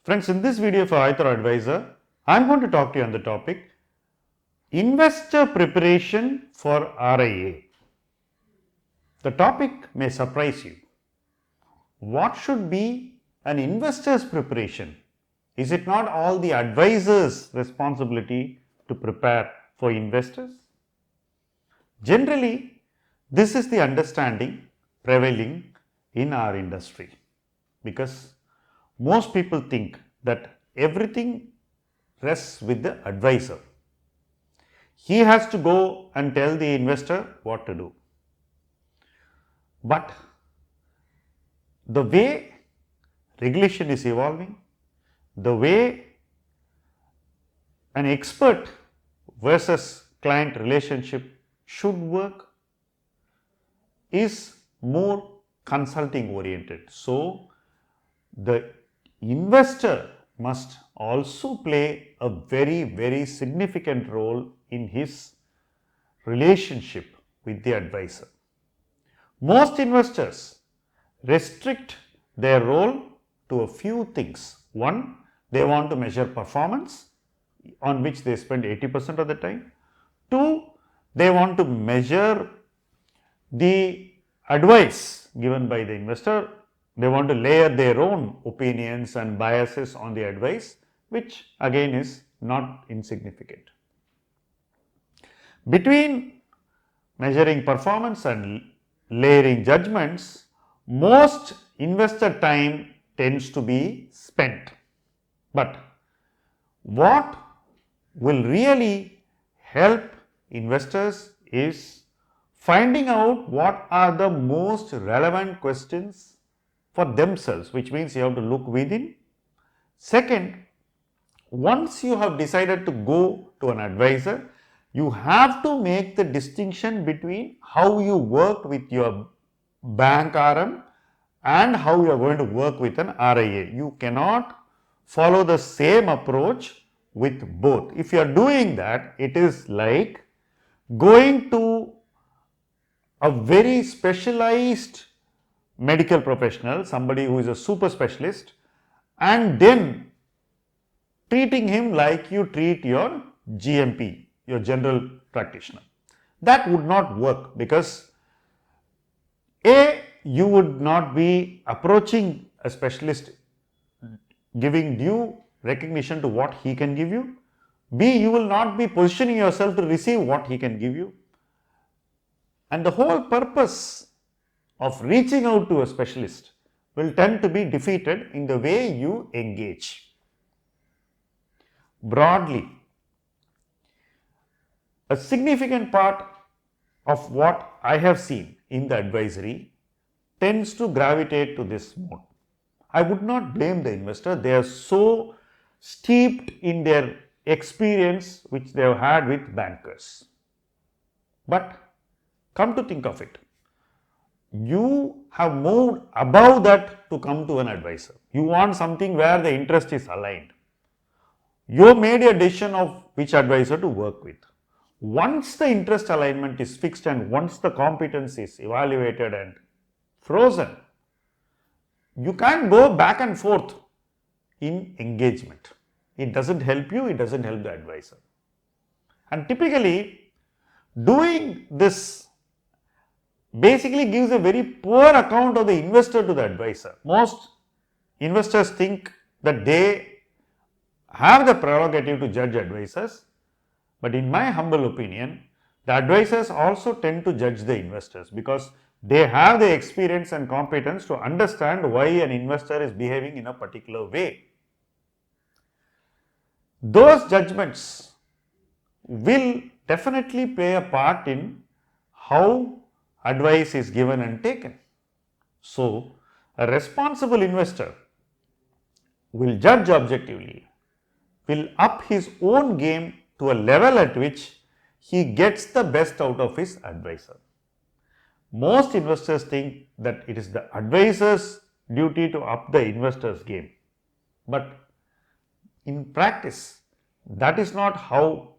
Friends, in this video for iThor Advisor, I am going to talk to you on the topic Investor Preparation for RIA. The topic may surprise you. What should be an investor's preparation? Is it not all the advisor's responsibility to prepare for investors? Generally, this is the understanding prevailing in our industry because most people think that everything rests with the advisor. He has to go and tell the investor what to do. But the way regulation is evolving, the way an expert versus client relationship should work is more consulting oriented. So, the investor must also play a very significant role in his relationship with the advisor. Most investors restrict their role to a few things. One, they want to measure performance on which they spend 80% of the time. Two, they want to measure the advice given by the investor. They want to layer their own opinions and biases on the advice, which again is not insignificant. Between measuring performance and layering judgments, most investor time tends to be spent. But what will really help investors is finding out what are the most relevant questions for themselves, which means you have to look within. Second, once you have decided to go to an advisor, you have to make the distinction between how you work with your bank RM and how you are going to work with an RIA. You cannot follow the same approach with both. If you are doing that, it is like going to a very specialized medical professional, somebody who is a super specialist, and then treating him like you treat your GMP, your general practitioner. That would not work because you would not be approaching a specialist giving due recognition to what he can give you. B, you will not be positioning yourself to receive what he can give you. And the whole purpose of reaching out to a specialist will tend to be defeated in the way you engage. Broadly, a significant part of what I have seen in the advisory tends to gravitate to this mode. I would not blame the investor. They are so steeped in their experience which they have had with bankers. But come to think of it, you have moved above that to come to an advisor. You want something where the interest is aligned. You made a decision of which advisor to work with. Once the interest alignment is fixed and once the competence is evaluated and frozen, you can't go back and forth in engagement. It doesn't help you, it doesn't help the advisor. And typically, doing this basically gives a very poor account of the investor to the advisor. Most investors think that they have the prerogative to judge advisors, but in my humble opinion, the advisors also tend to judge the investors because they have the experience and competence to understand why an investor is behaving in a particular way. Those judgments will definitely play a part in how advice is given and taken. So, a responsible investor will judge objectively, will up his own game to a level at which he gets the best out of his advisor. Most investors think that it is the advisor's duty to up the investor's game. But in practice, that is not how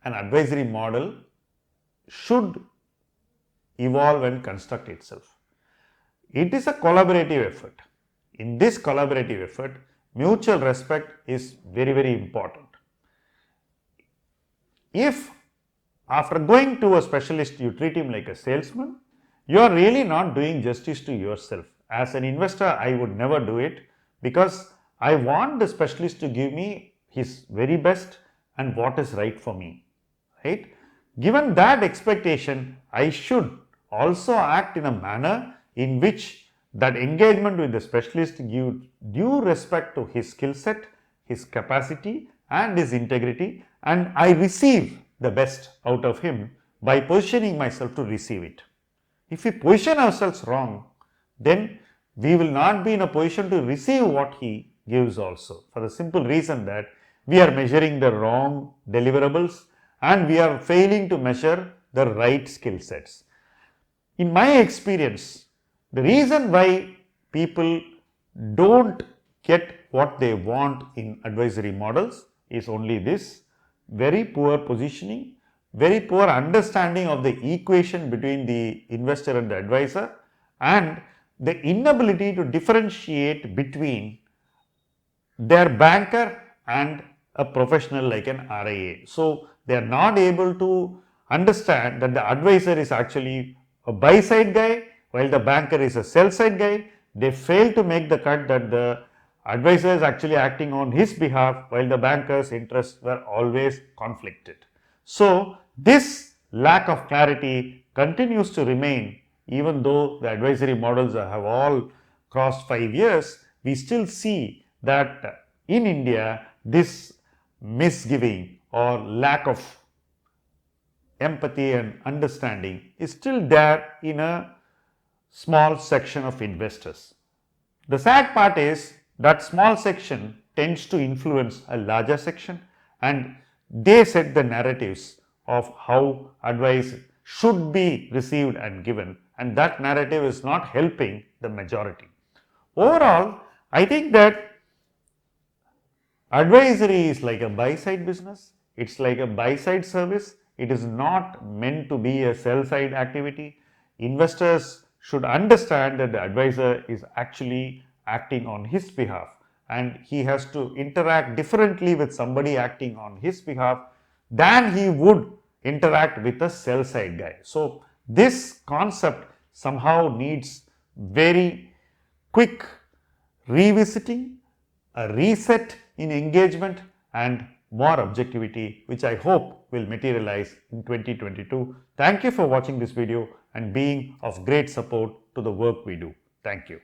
an advisory model should evolve and construct itself. It is a collaborative effort. In this collaborative effort, mutual respect is very, very important. If after going to a specialist you treat him like a salesman, you are really not doing justice to yourself. As an investor, I would never do it, because I want the specialist to give me his very best and what is right for me, right? Given that expectation, I should also act in a manner in which that engagement with the specialist gives due respect to his skill set, his capacity and his integrity, and I receive the best out of him by positioning myself to receive it. If we position ourselves wrong, then we will not be in a position to receive what he gives also, for the simple reason that we are measuring the wrong deliverables and we are failing to measure the right skill sets. In my experience, the reason why people don't get what they want in advisory models is only this: very poor positioning, very poor understanding of the equation between the investor and the advisor, and the inability to differentiate between their banker and a professional like an RIA. So, they are not able to understand that the advisor is actually a buy side guy while the banker is a sell side guy. They fail to make the cut that the advisor is actually acting on his behalf while the banker's interests were always conflicted. So, this lack of clarity continues to remain even though the advisory models have all crossed 5 years. We still see that in India this misgiving or lack of empathy and understanding is still there in a small section of investors. The sad part is that small section tends to influence a larger section, and they set the narratives of how advice should be received and given, and that narrative is not helping the majority. Overall, I think that advisory is like a buy side business, it's like a buy side service, it is not meant to be a sell side activity. Investors should understand that the advisor is actually acting on his behalf and he has to interact differently with somebody acting on his behalf than he would interact with a sell side guy. So, this concept somehow needs very quick revisiting, a reset in engagement and more objectivity, which I hope will materialize in 2022. Thank you for watching this video and being of great support to the work we do. Thank you.